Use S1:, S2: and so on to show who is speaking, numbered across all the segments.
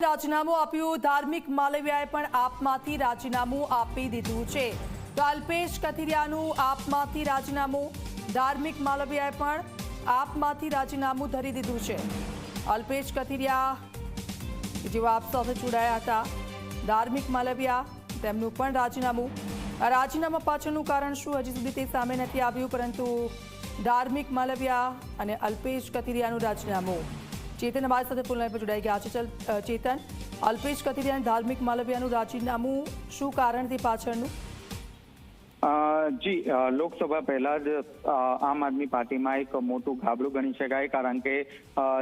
S1: રાજીનામું આપ્યું। ધાર્મિક માલવિયાએ પણ આપમાંથી રાજીનામું આપી દીધું છે। તો અલ્પેશ કથિરિયાનું આપમાંથી રાજીનામું, ધાર્મિક માલવિયાએ પણ આપમાંથી રાજીનામું ધરી દીધું છે। અલ્પેશ કથિરિયા જેઓ આપ સાથે જોડાયા હતા, ધાર્મિક માલવિયા તેમનું પણ રાજીનામું। રાજીનામા પાછળનું કારણ શું હજી સુધી તે સામે નથી આવ્યું, પરંતુ ધાર્મિક માલવિયા અને અલ્પેશ કથિરિયાનું રાજીનામું। ચેતન અમારી સાથે ફોન લાઈન પર જોડાઈ ગયા છે। ચેતન, અલ્પેશ કથિરિયા અને ધાર્મિક માલવિયાનું રાજીનામું, શું કારણ તે પાછળનું?
S2: જી, લોકસભા પહેલા જ આમ આદમી પાર્ટીમાં એક મોટું ગાબડું ગણી શકાય, કારણ કે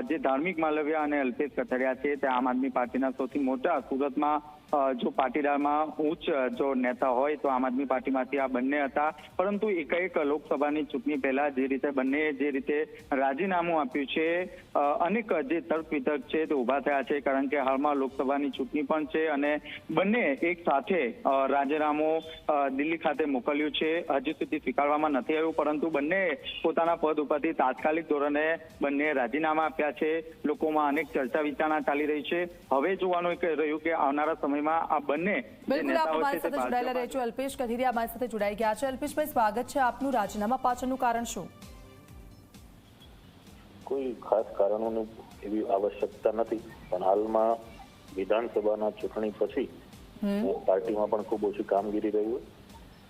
S2: જે ધાર્મિક માલવિયા અને અલ્પેશ કથિરિયા છે તે આમ આદમી પાર્ટીના સૌથી મોટા, સુરતમાં જો પાટીદારમાં ઉચ્ચ જો નેતા હોય તો આમ આદમી પાર્ટીમાંથી આ બંને હતા। પરંતુ એકાએક લોકસભાની ચૂંટણી પહેલા જે રીતે બંનેએ જે રીતે રાજીનામું આપ્યું છે, અનેક જે તર્ક વિતર્ક છે તે ઉભા થયા છે, કારણ કે હાલમાં લોકસભાની ચૂંટણી પણ છે અને બંને એક સાથે રાજીનામું દિલ્હી ખાતે મોકલ્યું છે। હજી સુધી સ્વીકારવામાં નથી આવ્યું, પરંતુ બંને પોતાના પદ ઉપરથી તાત્કાલિક ધોરણે બંને રાજીનામા આપ્યા છે। લોકોમાં અનેક ચર્ચા વિચારણા ચાલી રહી છે। હવે જોવાનું રહ્યું કે આવનારા સમયમાં આ બંને
S1: બિલકુલ આપ અમારી સાથે જોડાયેલા રહેજો। અલ્પેશ કથિરિયા અમારી સાથે જોડાઈ ગયા છે। અલ્પેશભાઈ, સ્વાગત છે આપનું। રાજીનામા પાછળનું કારણ શું?
S3: કોઈ ખાસ કારણોની એવી આવશ્યકતા નથી, પણ હાલમાં વિધાનસભાના ચૂંટણી પછી પાર્ટીમાં પણ ખૂબ ઓછી કામગીરી રહી હોય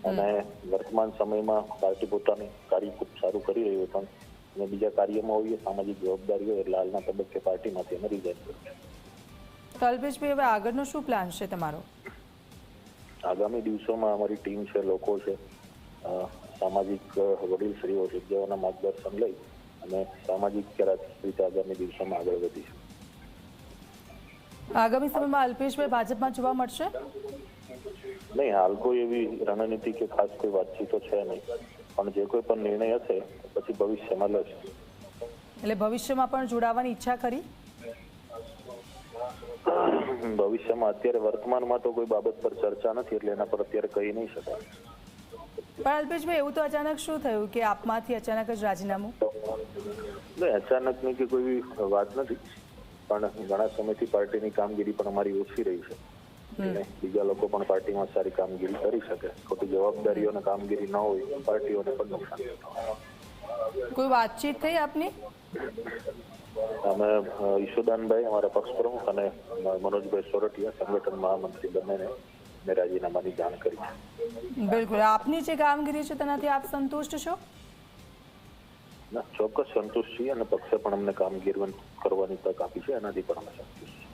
S3: અને વર્તમાન સમયમાં પાર્ટી પોતાની કાર્ય ખૂબ સારું કરી રહી હોય, પણ અને બીજા કાર્યમાં હોઈએ, સામાજિક જવાબદારી હોય, એટલે હાલના તબક્કે પાર્ટીમાંથી અમે રિઝાઇન કર્યું।
S1: તો અલ્પેશભાઈ, હવે આગળનો શું પ્લાન છે તમારો?
S3: આગામી દિવસોમાં અમારી ટીમ છે, લોકો છે, સામાજિક વડીલશ્રીઓ છે, જેઓના માર્ગદર્શન લઈ અને સામાજિક કે રાજકીય રીતે આગામી દિવસોમાં આગળ વધીશું।
S1: આગામી સમયમાં અલ્પેશભાઈ ભાજપમાં જોવા મળશે?
S3: નહીં, હાલ કોઈ એવી રણનીતિ કે ખાસ કોઈ વાતચીતો છે નહીં, પણ જે કોઈ પણ નિર્ણય હશે પછી ભવિષ્યમાં લેશે।
S1: એટલે ભવિષ્યમાં પણ જોડાવાની ઈચ્છા ખરી?
S3: ભવિષ્યમાં અત્યારે વર્તમાનમાં તો કોઈ બાબત પર ચર્ચા નથી, એટલે એના પર અત્યારે કહી નહીં શકાય।
S1: પણ અલ્પેશભાઈ, એવું તો અચાનક શું થયું કે આપમાંથી અચાનક જ રાજીનામું?
S3: નહીં, અચાનકની કે કોઈ વાત નથી, પણ ઘણા સમયથી પાર્ટીની કામગીરી પણ અમારી ઓછી રહી છે, એટલે બીજા લોકો પણ પાર્ટીમાં સારી કામગીરી કરી શકે। ખોટી જવાબદારીઓ અને કામગીરી ન હોય પાર્ટીઓને પણ નુકસાન થાય।
S1: કોઈ વાતચીત થઈ આપની?
S3: અમે ઈશુદાનભાઈ, અમારા પક્ષ પ્રમુખ, અને મનોજભાઈ સોરઠિયા, સંગઠન મહામંત્રી, બંનેને મેં રાજીનામાની જાણ કરી છે।
S1: બિલકુલ, આપની જે કામગીરી છે તેનાથી આપ સંતુષ્ટ છો?
S3: ના, ચોક્કસ સંતુષ્ટ છીએ અને પક્ષે પણ અમને કામગીરી કરવાની તક આપી છે, એનાથી પણ અમે સંતુષ્ટ છીએ।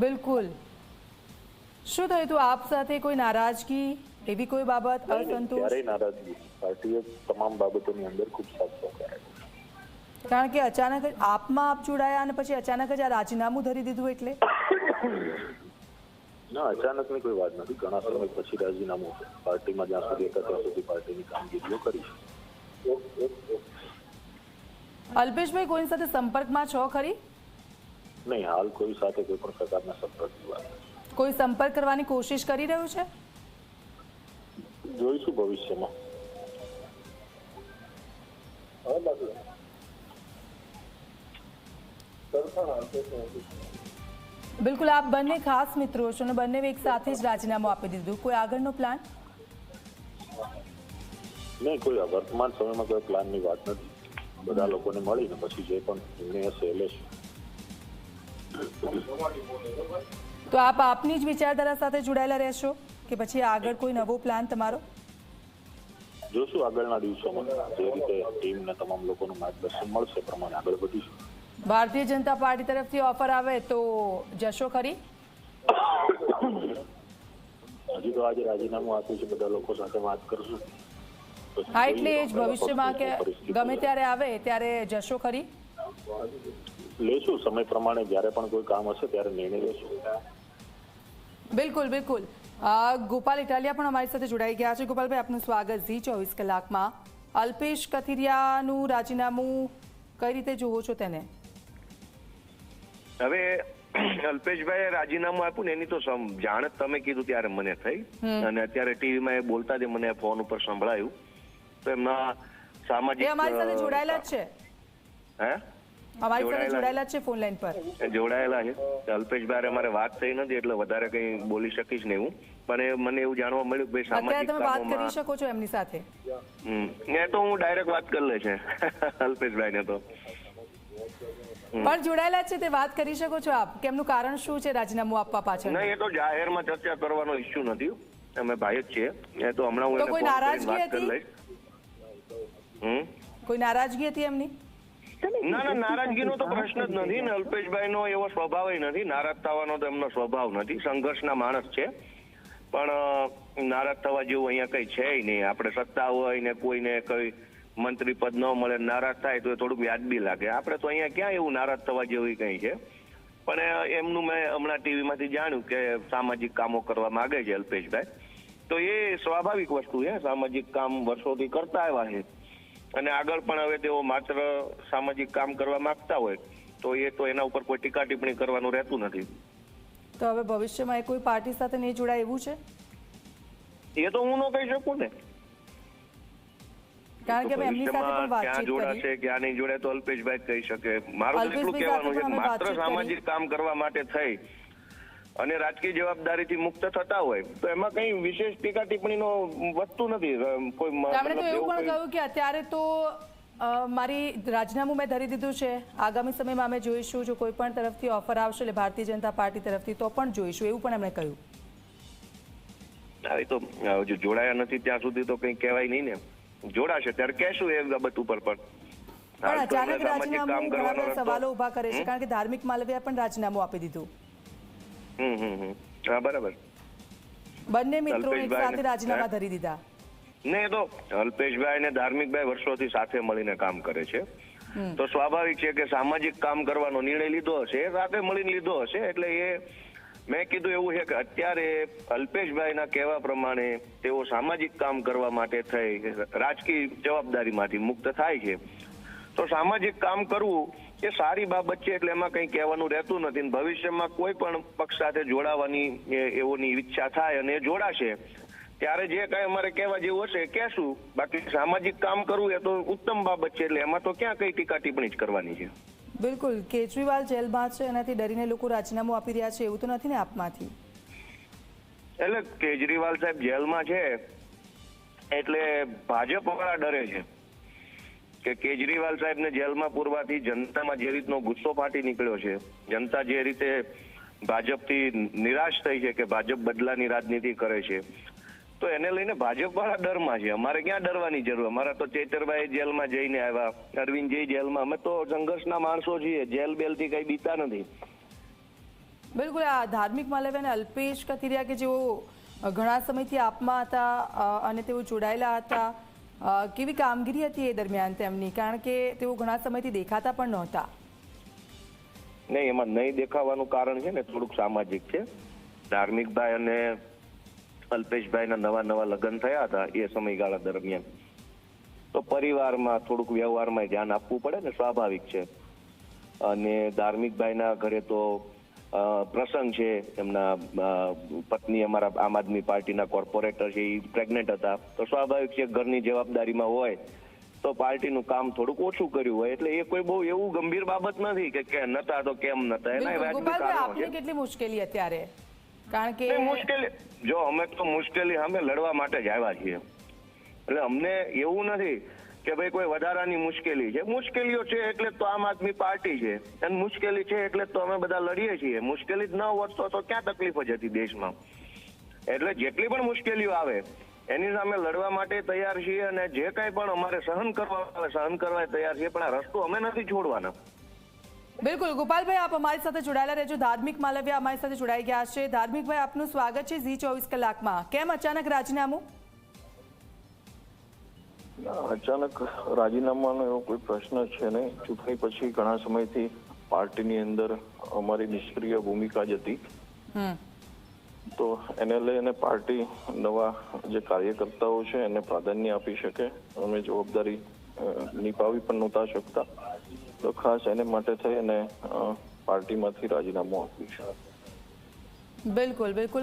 S1: બિલકુલ। શું થયું હતું આપ સાથે? કોઈ નારાજગી, એવી કોઈ બાબત, અસંતોષ?
S3: ક્યારેય નારાજગી, પાર્ટીએ તમામ બાબતોની અંદર ખૂબ સાથ સહકાર આપ્યો।
S1: કારણ કે અચાનક જ આપમાં આપ જોડાયા અને પછી અચાનક જ આ રાજીનામું ધરી દીધું, એટલે?
S3: ના, અચાનકની કોઈ વાત નથી, ઘણા સમય પછી રાજીનામું છે। પાર્ટીમાં જ્યાં સુધી હતા ત્યાં સુધી પાર્ટીની કામગીરીઓ કરી છે।
S1: અલ્પેશભાઈ, કોઈની સાથે સંપર્કમાં છો ખરી?
S3: નહીં, હાલ કોઈ સાથે કોઈ પણ પ્રકારના સંપર્કની વાત નથી।
S1: કોઈ સંપર્ક કરવાની કોશિશ કરી રહ્યું છે?
S3: જોઈશું ભવિષ્યમાં।
S1: બિલકુલ, આપ બંને ખાસ મિત્રો છો અને બંને એક સાથે જ રાજીનામું આપી દીધું। કોઈ આગળનો પ્લાન?
S3: નહીં, કોઈ વર્તમાન સમયમાં કોઈ પ્લાનની વાત નથી। બધા લોકોને મળીને પછી જે પણ નિર્ણય હશે એ લેશું।
S1: તો આપ આપની જ વિચારધારા સાથે જોડાયેલા રહેશો કે પછી આગળ કોઈ નવો પ્લાન તમારો?
S3: જોશું આગળના દિવસોમાં, જે રીતે ટીમને તમામ લોકોનું માર્ગદર્શન મળશે એ પ્રમાણે આગળ વધીશું।
S1: ભારતીય જનતા પાર્ટી તરફથી ઓફર આવે તો જશો ખરી?
S3: હજી તો આજે રાજીનામું આપ્યું છે, બધા લોકો સાથે વાત કરશું।
S1: હા, એટલે જ ભવિષ્યમાં કે ગમે ત્યારે આવે ત્યારે જશો ખરી?
S3: લેશું સમય પ્રમાણે, જ્યારે પણ કોઈ કામ હશે ત્યારે નિર્ણય લેશું।
S1: બિલકુલ બિલકુલ। ગોપાલ ઇટાલિયા પણ અમારી સાથે જોડાઈ ગયા છે। ગોપાલભાઈ, આપનું સ્વાગત ઝી 24 કલાકમાં। અલ્પેશ કથિરિયાનું રાજીનામું કઈ રીતે જોવો છો તેને?
S4: હવે અલ્પેશભાઈ રાજીનામું આપ્યું ને એની તો જાણ તમે કીધું ત્યારે મને થઈ, અને અત્યારે ટીવીમાં એ બોલતા જ મને ફોન ઉપર સંભળાયું। તો એમના સામાજિક
S1: અમારી સાથે જોડાયેલા જ છે।
S4: હે
S1: અમારી સાથે જોડાયેલા છે ફોન લાઈન પર.
S4: જોડાયેલા છે અલ્પેશભાઈ, અમારે વાત થઈ નથી એટલે વધારે કઈ બોલી શકીશ નહીં હું, પણ મને એવું જાણવા મળ્યું કે ભાઈ
S1: અત્યારે
S4: સામાજિક
S1: તમે વાત કરી
S4: કામોમાં
S1: શકો છો એમની સાથે.
S4: એ તો હું ડાયરેક્ટ વાત કરી લે છે અલ્પેશભાઈ ને તો.
S1: પણ જોડાયેલા છે તે વાત કરી શકો છો આપ કે એમનું કારણ શું છે રાજીનામું આપવા પાછળ?
S4: નહીં, એ તો જાહેરમાં ચર્ચા કરવાનો ઇસ્યુ નથી, અમે ભાઈ જ છીએ. એ તો હમણાં હું
S1: તો
S4: એને
S1: કોઈ
S4: ફોન કરીને
S1: નારાજગી
S4: વાત કરી
S1: હતી?
S4: લઈશ.
S1: કોઈ નારાજગી હતી એમની?
S4: ના, નારાજગીનો તો પ્રશ્ન જ નથી ને. અલ્પેશભાઈનો એવો સ્વભાવ નથી, નારાજ થવાનો તો એમનો સ્વભાવ નથી. સંઘર્ષના માણસ છે, પણ નારાજ થવા જેવું અહીંયા કઈ છે નહીં. આપણે સત્તા હોય ને કોઈને કઈ મંત્રી પદ ન મળે નારાજ થાય તો એ થોડુંક વ્યાજબી લાગે. આપણે તો અહીંયા ક્યાં એવું નારાજ થવા જેવું કઈ છે. પણ એમનું મેં હમણાં ટીવીમાંથી જાણ્યું કે સામાજિક કામો કરવા માંગે છે અલ્પેશભાઈ, તો એ સ્વાભાવિક વસ્તુ છે. સામાજિક કામ વર્ષોથી કરતા આવ્યા છે અને આગળ પણ હવે તેઓ માત્ર સામાજિક કામ કરવા માંગતા હોય તો એ તો એના ઉપર કોઈ ટીકા ટિપ્પણી કરવાનું રહેતું નથી.
S1: તો હવે ભવિષ્યમાં એ કોઈ પાર્ટી સાથે નહીં જોડાય એવું છે?
S4: એ તો હું ન કહી શકું ને,
S1: કારણ કે એમની સાથે પણ
S4: ક્યાં
S1: વાતચીત
S4: જોડાશે
S1: કરી.
S4: ક્યાં નહીં જોડાય તો અલ્પેશભાઈ જ કહી શકે. મારું તો એટલું કહેવાનું છે કે માત્ર સામાજિક કામ કરવા માટે થઈ અને રાજકીય જવાબદારીથી મુક્ત થતા હોય તો એમાં કઈ વિશેષ ટીકા ટિપ્પણીનો વસ્તુ નથી. કોઈ
S1: તેમણે તો એવું પણ કહ્યું કે અત્યારે તો મારી રાજીનામું મેં ધરી દીધું છે, આગામી સમયમાં અમે જોઈશું જો કોઈ પણ તરફથી ઓફર આવશે એટલે ભારતીય જનતા પાર્ટી તરફથી તો પણ જોઈશું, એવું પણ એમણે કહ્યું.
S4: તો જો જોડાયા નથી ત્યાં સુધી તો કઈ કહેવાય નહીં ને. જોડાશે ત્યારે કહેશું એ બાબત ઉપર.
S1: પણ અચાનક રાજીનામું ઘણા બધા સવાલો ઉભા કરે છે, કારણ કે ધાર્મિક માલવિયા પણ રાજીનામું આપી દીધું.
S4: હા, બરાબર.
S1: બંને મિત્રો એક સાથે રાજીનામા ધરી દીધા.
S4: ને તો અલ્પેશભાઈ અને ધાર્મિકભાઈ વર્ષોથી સાથે મળીને કામ કરે છે, તો સ્વાભાવિક છે કે સામાજિક કામ કરવાનો નિર્ણય લીધો હશે, સાથે મળીને લીધો હશે. એટલે એ મેં કીધું એવું છે કે અત્યારે અલ્પેશભાઈના કહેવા પ્રમાણે તેઓ સામાજિક કામ કરવા માટે થઈ રાજકીય જવાબદારીમાંથી મુક્ત થાય છે, તો સામાજિક કામ કરવું એ સારી બાબત છે. એટલે એમાં કંઈ કહેવાનું રહેતું નથી. ભવિષ્યમાં કોઈ પણ પક્ષ સાથે જોડાવાની એવોની ઈચ્છા થાય અને એ જોડાશે ત્યારે જે કાંઈ અમારે કહેવા જેવું હશે કહેશું. બાકી સામાજિક કામ કરવું એ તો ઉત્તમ બાબત છે, એટલે એમાં તો ક્યાં કઈ ટીકા ટિપ્પણી જ કરવાની છે.
S1: બિલકુલ. કેજરીવાલ જેલમાં છે, એનાથી ડરીને લોકો રાજીનામું આપી રહ્યા છે એવું તો નથી ને આપમાંથી?
S4: એટલે કેજરીવાલ સાહેબ જેલમાં છે એટલે ભાજપ વાળા ડરે છે કે કેજરીવાલ સાહેબને જેલમાં પૂરવાથી જનતામાં જે રીતનો ગુસ્સો ફાટી નીકળ્યો છે, જનતા જે રીતે ભાજપથી નિરાશ થઈ છે કે ભાજપ બદલાની રાજનીતિ કરે છે, તો એને લઈને ભાજપ વાળા ડરમાં છે. અમારે ક્યાં ડરવાની જરૂર? અમારા તો ચેતરભાઈ જેલમાં જઈને આવ્યા, અરવિંદજી જેલમાં. અમે તો સંઘર્ષના માણસો છીએ, જેલ બેલથી કઈ બીતા નથી.
S1: બિલકુલ. આ ધાર્મિક માલવિયા અને અલ્પેશ કથિરિયા કે જેઓ ઘણા સમયથી આપમાં હતા અને તેઓ જોડાયેલા હતા, કેવી કામગીરી હતી એ દરમિયાન તેમની? કારણ કે તેઓ ઘણા સમયથી દેખાતા પણ નહોતા.
S4: નહીં, એમાં નહીં દેખાવાનું કારણ છે ને થોડુંક સામાજિક છે. ધાર્મિકભાઈ અને અલ્પેશભાઈના નવા લગ્ન થયા હતા એ સમયગાળા દરમિયાન, તો પરિવારમાં થોડુંક વ્યવહારમાં ધ્યાન આપવું પડે ને, સ્વાભાવિક છે. અને ધાર્મિકભાઈના ઘરે તો પ્રસંગ છે, એમના પત્ની અમારા આમ આદમી પાર્ટીના કોર્પોરેટર છે, એ પ્રેગ્નેન્ટ હતા, તો સ્વાભાવિક છે ઘરની જવાબદારીમાં હોય તો પાર્ટીનું કામ થોડુંક ઓછું કર્યું હોય. એટલે એ કોઈ બહુ એવું ગંભીર બાબત નથી કે નતા તો કેમ નતા. એના વાજબી કારણો છે.
S1: કેટલી મુશ્કેલી અત્યારે? કારણ કે
S4: મુશ્કેલી જો અમે તો મુશ્કેલી સામે લડવા માટે જ આવ્યા છીએ. એટલે અમને એવું નથી કે ભાઈ કોઈ વધારાની મુશ્કેલી છે. મુશ્કેલીઓ છે એટલે તો આમ આદમી પાર્ટી છે, અને મુશ્કેલી છે એટલે તો અમે બધા લડીએ છીએ. મુશ્કેલી જ ન હોત તો ક્યાં તકલીફ જ હતી દેશમાં. એટલે જેટલી પણ મુશ્કેલીઓ આવે એની સામે લડવા માટે તૈયાર છીએ, અને જે કાંઈ પણ અમારે સહન કરવા તૈયાર છીએ, પણ આ રસ્તો અમે નથી છોડવાના.
S1: બિલકુલ. ગોપાલભાઈ, આપ અમારી સાથે જોડાયેલા રહેજો. ધાર્મિક માલવિયા અમારી સાથે જોડાઈ ગયા છે. ધાર્મિકભાઈ, આપનું સ્વાગત છે ઝી 24 કલાકમાં. કેમ અચાનક રાજીનામું?
S5: અચાનક રાજીનામાનો એવો કોઈ પ્રશ્ન છે નહીં. ચૂંટણી પછી ઘણા સમયથી પાર્ટીની અંદર અમારી નિષ્ક્રિય ભૂમિકા જ હતી, તો એને લઈને પાર્ટી નવા જે કાર્યકર્તાઓ છે એને પ્રાધાન્ય આપી શકે, અમે જવાબદારી નિભાવી પણ નહોતા શકતા, તો ખાસ એને માટે થઈ અને પાર્ટીમાંથી રાજીનામું આપ્યું છે.
S1: બિલકુલ.